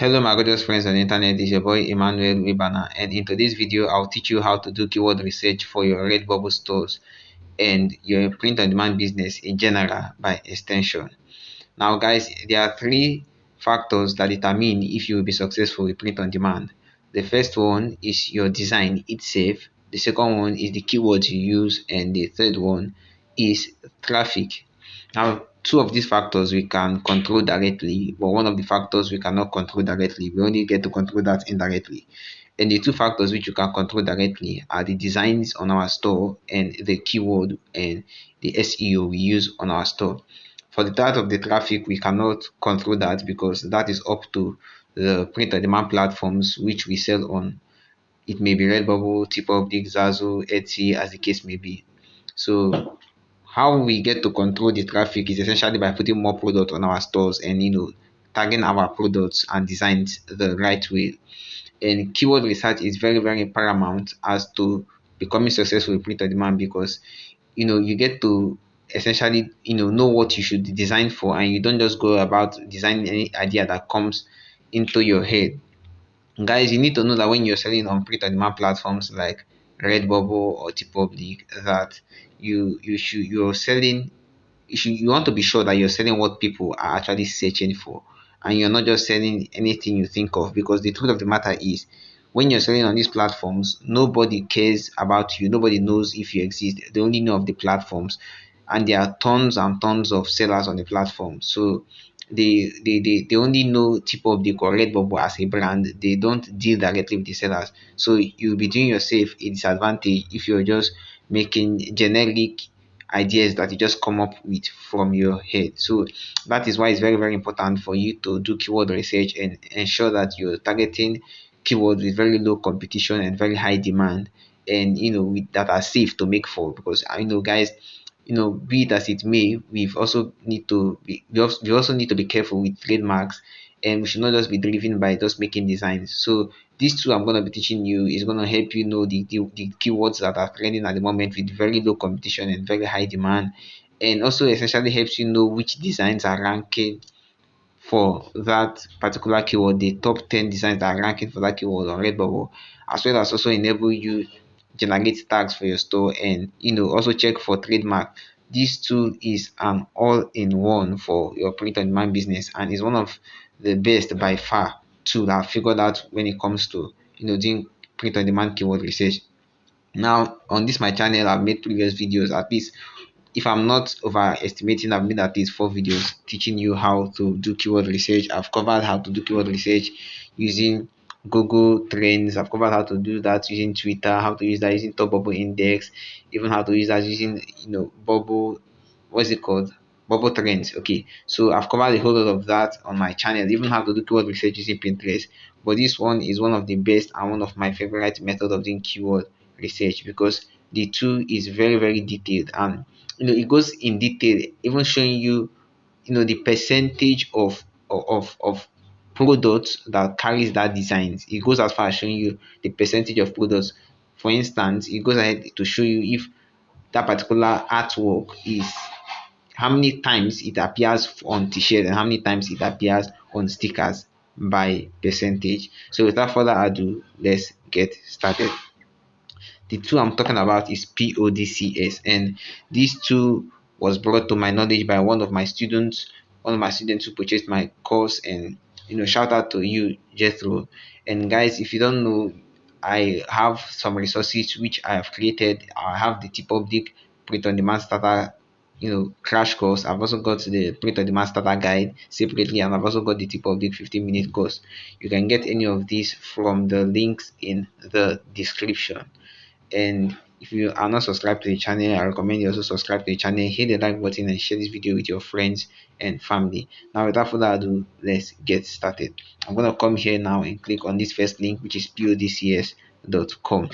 Hello my gorgeous friends on the internet, it's your boy Emmanuel Wibana, and in today's video I'll teach you how to do keyword research for your Redbubble stores and your print on demand business in general by extension. Now guys, there are three factors that determine if you will be successful with print on demand. The first one is your design itself, the second one is the keywords you use, and the third one is traffic. Now, two of these factors we can control directly, but one of the factors we cannot control directly. We only get to control that indirectly. And the two factors which you can control directly are the designs on our store and the keyword and the SEO we use on our store. For the part of the traffic, we cannot control that because that is up to the print on demand platforms which we sell on. It may be Redbubble, TeePublic, Zazzle, Etsy, as the case may be. So how we get to control the traffic is essentially by putting more product on our stores and tagging our products and designs the right way. And keyword research is very paramount as to becoming successful with print on demand because you get to essentially know what you should design for, and you don't just go about designing any idea that comes into your head. Guys, you need to know that when you're selling on print on demand platforms like Redbubble or TeePublic, that you're selling, you want to be sure that you're selling what people are actually searching for, and you're not just selling anything you think of, because the truth of the matter is, when you're selling on these platforms, nobody cares about you, nobody knows if you exist, they only know of the platforms, and there are tons and tons of sellers on the platform. So they only know TeePublic or Redbubble as a brand. They don't deal directly with the sellers, so you'll be doing yourself a disadvantage if you're just making generic ideas that you just come up with from your head. So that is why it's very important for you to do keyword research and ensure that you're targeting keywords with very low competition and very high demand, and that are safe to make for, because I know, guys, be it as it may, we also need to be careful with trademarks, and we should not just be driven by just making designs. So these two I'm going to be teaching you is going to help you know the keywords that are trending at the moment with very low competition and very high demand, and also essentially helps you know which designs are ranking for that particular keyword, the top 10 designs that are ranking for that keyword on Redbubble, as well as also enable you generate tags for your store, and also check for trademark. This tool is an all-in-one for your print on demand business, and is one of the best by far tool that I've figured out when it comes to doing print on demand keyword research. Now on this my channel, I've made previous videos, at least, if I'm not overestimating, I've made at least 4 videos teaching you how to do keyword research. I've covered how to do keyword research using Google Trends. I've covered how to do that using Twitter, how to use that using Top Bubble Index, even how to use that using Bubble, what's it called? Bubble Trends. Okay, so I've covered a whole lot of that on my channel, even how to do keyword research using Pinterest. But this one is one of the best and one of my favorite method of doing keyword research, because the tool is very detailed, and it goes in detail, even showing you the percentage of products that carries that designs. It goes as far as showing you the percentage of products. For instance, it goes ahead to show you if that particular artwork is, how many times it appears on t-shirt and how many times it appears on stickers by percentage. So without further ado, let's get started. The tool I'm talking about is PODCS, and this tool was brought to my knowledge by one of my students who purchased my course. And shout out to you, Jethro. And guys, if you don't know, I have some resources which I have created. I have the TeePublic print on demand starter crash course. I've also got the print on demand starter guide separately, and I've also got the TeePublic 15-minute course. You can get any of these from the links in the description. And if you are not subscribed to the channel, I recommend you also subscribe to the channel, hit the like button, and share this video with your friends and family. Now without further ado, let's get started. I'm going to come here now and click on this first link, which is podcs.com,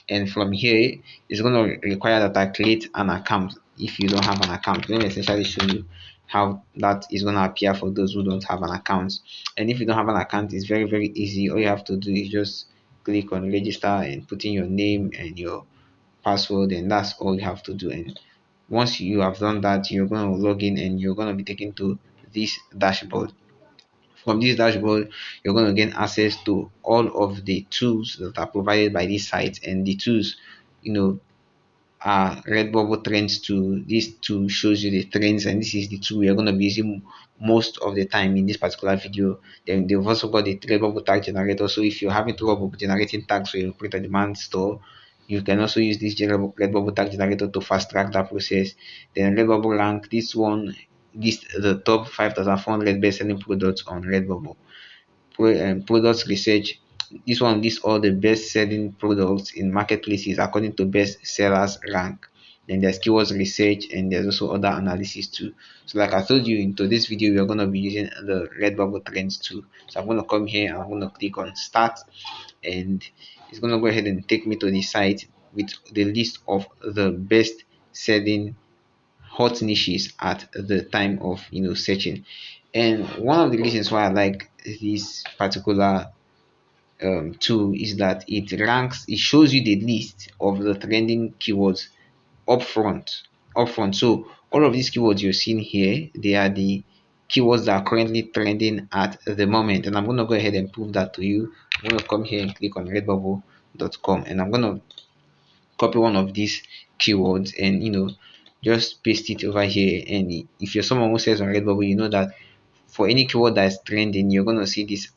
and from here it's going to require that I create an account. If you don't have an account, let me essentially show you how that is going to appear for those who don't have an account. And if you don't have an account, it's very easy. All you have to do is just click on register and put in your name and your password, and that's all you have to do. And once you have done that, you're going to log in and you're going to be taken to this dashboard. From this dashboard, you're going to gain access to all of the tools that are provided by this site, and the tools, you know, Redbubble Trends tool. This tool shows you the trends, and this is the tool we are going to be using most of the time in this particular video. Then they've also got the Redbubble tag generator. So if you're having trouble generating tags for your print on demand store, you can also use this Redbubble tag generator to fast track that process. Then Redbubble rank, this one, this the top 5,400 best selling products on Redbubble. Products research. This one lists all the best selling products in marketplaces according to best sellers rank. Then there's keywords research, and there's also other analysis too. So like I told you, into this video we are going to be using the Redbubble Trends too. So I'm going to come here and I'm going to click on start, and it's going to go ahead and take me to the site with the list of the best selling hot niches at the time of searching. And one of the reasons why I like this particular tool is that it shows you the list of the trending keywords upfront. So all of these keywords you're seeing here, they are the keywords that are currently trending at the moment. And I'm going to go ahead and prove that to you. I'm going to come here and click on redbubble.com, and I'm going to copy one of these keywords and just paste it over here. And if you're someone who says on Redbubble, you know that for any keyword that is trending, you're gonna see this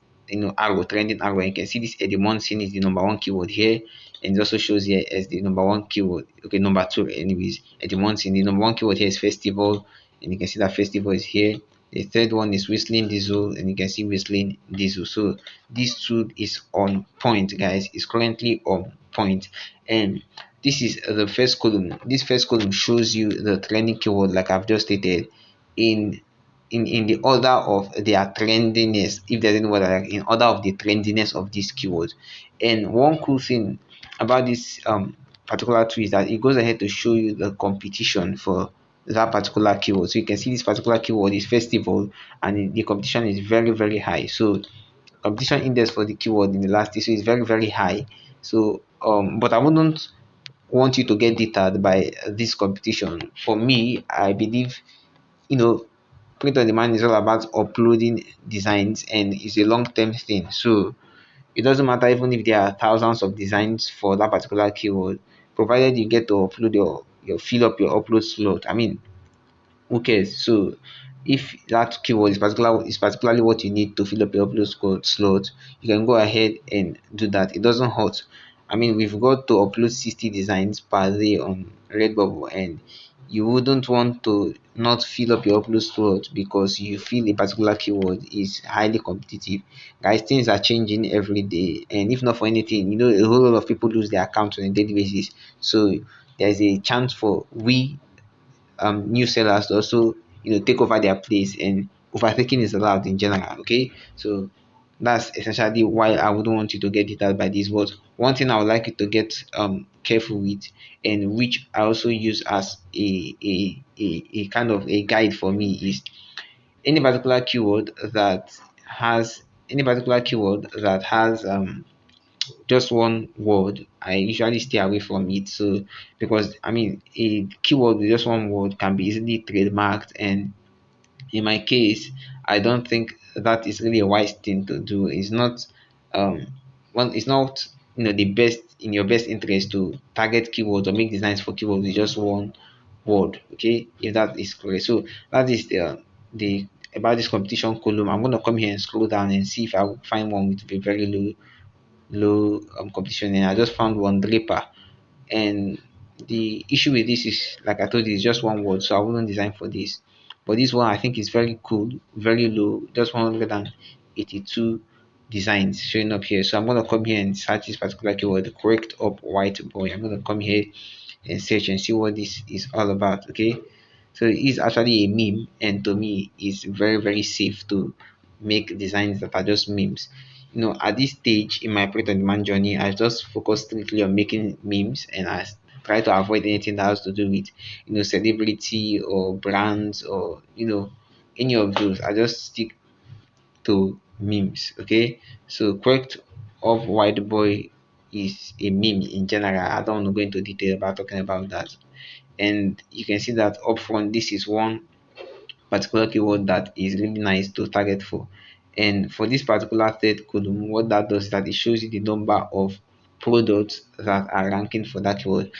arrow, trending arrow. And you can see this edimoncin is the number one keyword here, and it also shows here as the number one keyword. Okay, number two, anyways, edimoncin. The number one keyword here is festival, and you can see that festival is here. The third one is whistling diesel, and you can see whistling diesel. So this tool is on point, guys. It's currently on point. And this is the first column. This first column shows you the trending keyword, like I've just stated, in in the order of their trendiness, if there's any word like in order of the trendiness of this keyword. And one cool thing about this particular tool is that it goes ahead to show you the competition for that particular keyword. So you can see this particular keyword is festival, and the competition is very high. So competition index for the keyword in the last issue is very high. So but I wouldn't want you to get deterred by this competition. For me, I believe print on demand is all about uploading designs, and it's a long-term thing. So it doesn't matter even if there are thousands of designs for that particular keyword, provided you get to upload your fill up your upload slot. I mean, who cares? So if that keyword is particularly what you need to fill up your slot, you can go ahead and do that. It doesn't hurt. I mean, we've got to upload 60 designs per day on Redbubble, and you wouldn't want to not fill up your upload slot because you feel a particular keyword is highly competitive. Guys, things are changing every day, and if not for anything, a whole lot of people lose their accounts on a daily basis. So there's a chance for we new sellers to also take over their place, and overtaking is allowed in general. Okay, so that's essentially why I wouldn't want you to get deterred by this. But one thing I would like you to get careful with, and which I also use as a kind of a guide for me, is any particular keyword that has just one word, I usually stay away from it. So because I mean, a keyword with just one word can be easily trademarked, and in my case, I don't think that is really a wise thing to do. It's not um it's not the best in your best interest to target keywords or make designs for keywords with just one word. Okay, if that is correct. So that is the about this competition column. I'm gonna come here and scroll down and see if I will find one with a very low competition, and I just found one draper. And the issue with this is, like I told you, it's just one word, so I wouldn't design for this. But this one I think is very cool, very low, just 182 designs showing up here. So I'm gonna come here and search this particular keyword, correct up white boy. I'm gonna come here and search and see what this is all about. Okay, so it's actually a meme, and to me it's very safe to make designs that are just memes. At this stage in my print on demand journey, I just focus strictly on making memes, and I try to avoid anything that has to do with celebrity or brands, or any of those. I just stick to memes. Okay, so correct of white boy is a meme in general. I don't want to go into detail about talking about that. And you can see that up front, this is one particular keyword that is really nice to target for. And for this particular third column, what that does is that it shows you the number of products that are ranking for that keyword.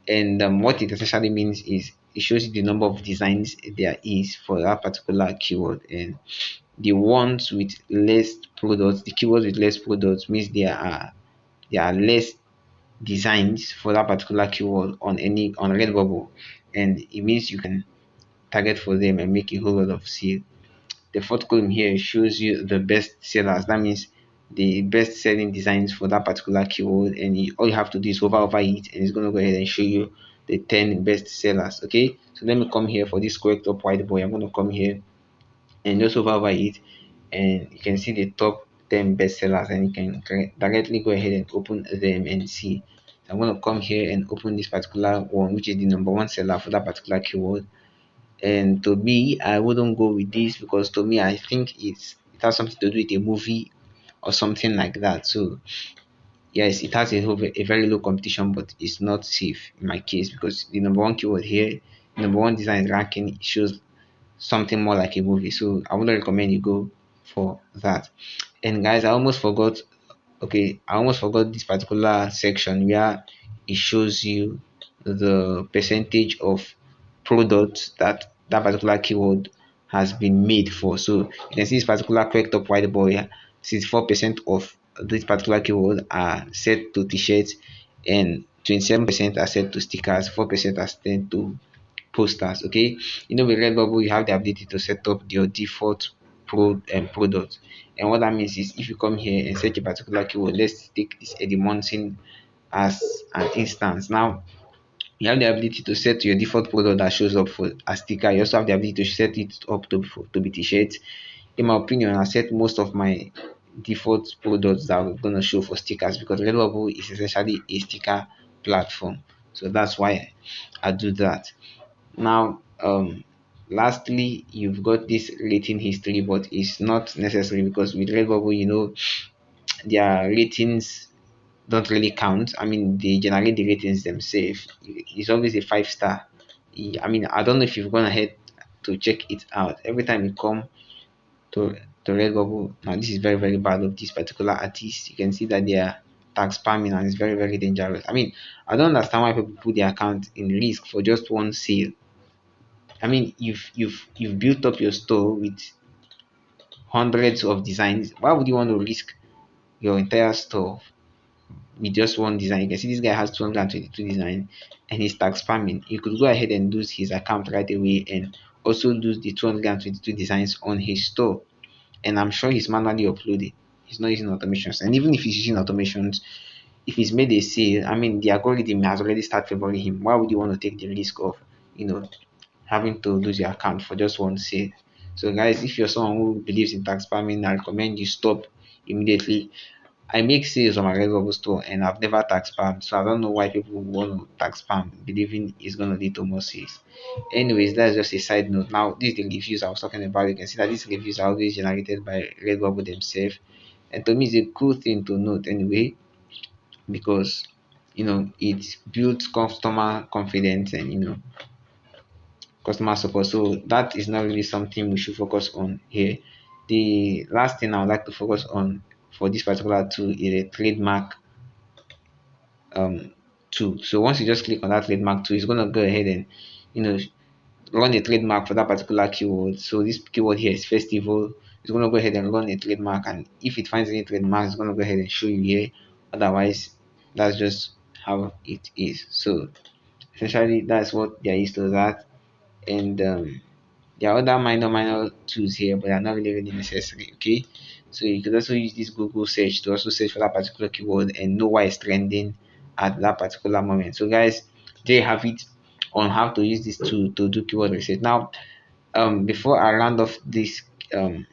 And what it essentially means is it shows you the number of designs there is for that particular keyword. And the ones with less products, the keywords with less products means there are less designs for that particular keyword on Redbubble, and it means you can target for them and make a whole lot of sale. The fourth column here shows you the best sellers. That means the best selling designs for that particular keyword, and all you have to do is hover over it, and it's going to go ahead and show you the 10 best sellers. Okay, so let me come here for this correct up white boy. I'm going to come here and just hover over it, and you can see the top 10 bestsellers, and you can directly go ahead and open them and see. So I'm going to come here and open this particular one, which is the number one seller for that particular keyword. And to me, I wouldn't go with this because to me, I think it has something to do with a movie or something like that. So yes, it has a very low competition, but it's not safe in my case because the number one keyword here, the number one design ranking shows something more like a movie. So I would recommend you go for that. And guys, I almost forgot this particular section where it shows you the percentage of products that that particular keyword has been made for. So you can see this particular correct up white boy here. 64% of this particular keyword are set to t-shirts, and 27% are set to stickers, 4% are set to posters. Okay, with Redbubble you have the ability to set up your default product, and what that means is if you come here and search a particular keyword, let's take this edmonton as an instance. Now you have the ability to set your default product that shows up for a sticker. You also have the ability to set it up to be t-shirts. In my opinion, I set most of my default products that are going to show for stickers because Redbubble is essentially a sticker platform, so that's why I do that. Now, lastly, you've got this rating history, but it's not necessary because with Redbubble, their ratings don't really count. I mean, they generate the ratings themselves. It's always a 5 star. I mean, I don't know if you've gone ahead to check it out. Every time you come to Redbubble, now this is very very bad of this particular artist. You can see that they are tag spamming and it's very very dangerous. I mean, I don't understand why people put their account in risk for just one sale. I mean, you've built up your store with hundreds of designs. Why would you want to risk your entire store with just one design? You can see this guy has 222 designs and he's tag spamming. You could go ahead and lose his account right away and also lose the 222 designs on his store. And I'm sure he's manually uploading. He's not using automations. And even if he's using automations, if he's made a sale, I mean, the algorithm has already started favoring him. Why would you want to take the risk of, you know, having to lose your account for just one sale? So, guys, if you're someone who believes in tax spamming, I recommend you stop immediately. I make sales on my Redbubble store and I've never tax spammed, so I don't know why people want to tax spam, believing it's going to lead to more sales. Anyways, that's just a side note. Now, these are the reviews I was talking about. You can see that these reviews are always generated by Redbubble themselves, and to me, it's a cool thing to note anyway because it builds customer confidence and customer support. So that is not really something we should focus on here. The last thing I would like to focus on for this particular tool is a trademark tool. So once you just click on that trademark tool, it's gonna go ahead and you know run a trademark for that particular keyword. So this keyword here is festival. It's gonna go ahead and run a trademark, and if it finds any trademark, it's gonna go ahead and show you here. Otherwise, that's just how it is. So essentially, that's what there is to that. And there are other minor tools here, but they're not really necessary. Okay, so you could also use this Google search to also search for that particular keyword and know why it's trending at that particular moment. So guys, there you have it on how to use this tool to do keyword research. Now, before I round off this um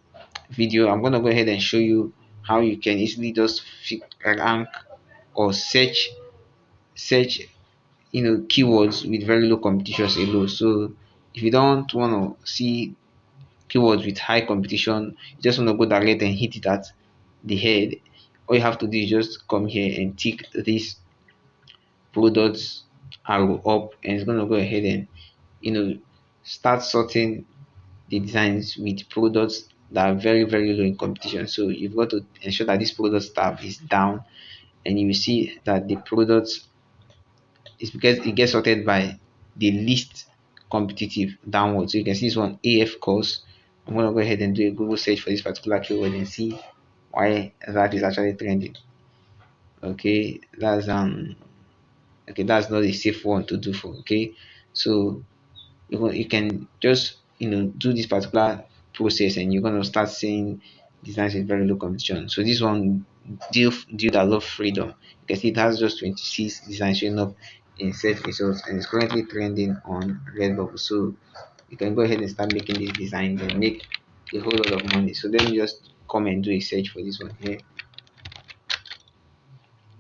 video, I'm gonna go ahead and show you how you can easily just rank or search keywords with very low competitions alone. So if you don't want to see keywords with high competition, you just want to go direct and hit it at the head, all you have to do is just come here and tick this products arrow up, and it's going to go ahead and you know start sorting the designs with products that are very, very low in competition. So you've got to ensure that this product tab is down, and you will see that the products is because it gets sorted by the least competitive downwards. So you can see this one, AF course. I'm gonna go ahead and do a Google search for this particular keyword and see why that is actually trending. Okay, that's not a safe one to do for. Okay, so you can just do this particular process, and you're gonna start seeing designs with very low competition. So this one, deal that love freedom. You can see it has just 26 designs showing up in search results, and it's currently trending on Redbubble. So you can go ahead and start making these designs and make a whole lot of money. So let me just come and do a search for this one here.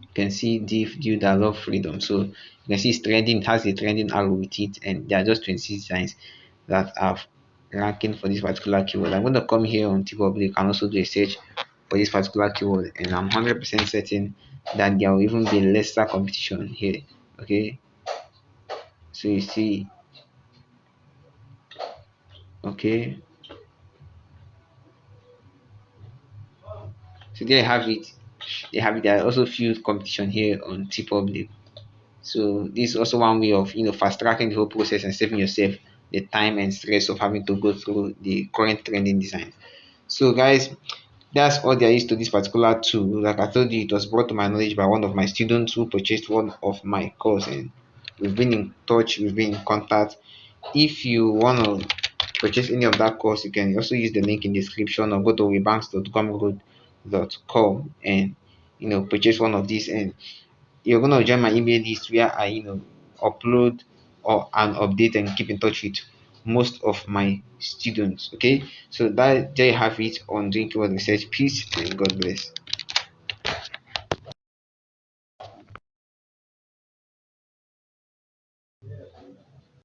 You can see div due that love freedom. So you can see it's trending, it has a trending arrow with it, and there are just 26 designs that are ranking for this particular keyword. I'm going to come here on T-Public and also do a search for this particular keyword, and I'm 100% certain that there will even be lesser competition here. Okay, so you see, okay, so there you have it. There are also few competition here on T-Public. So this is also one way of fast tracking the whole process and saving yourself the time and stress of having to go through the current trending design. So guys, that's all there is to this particular tool. Like I told you, it was brought to my knowledge by one of my students who purchased one of my course, and we've been in touch, we've been in contact. If you want to purchase any of that course, you can also use the link in the description, or go to webanks.com and purchase one of these, and you're gonna join my email list where I upload or and update and keep in touch with most of my students. Okay, so that there you have it on doing keyword research. Peace and God bless.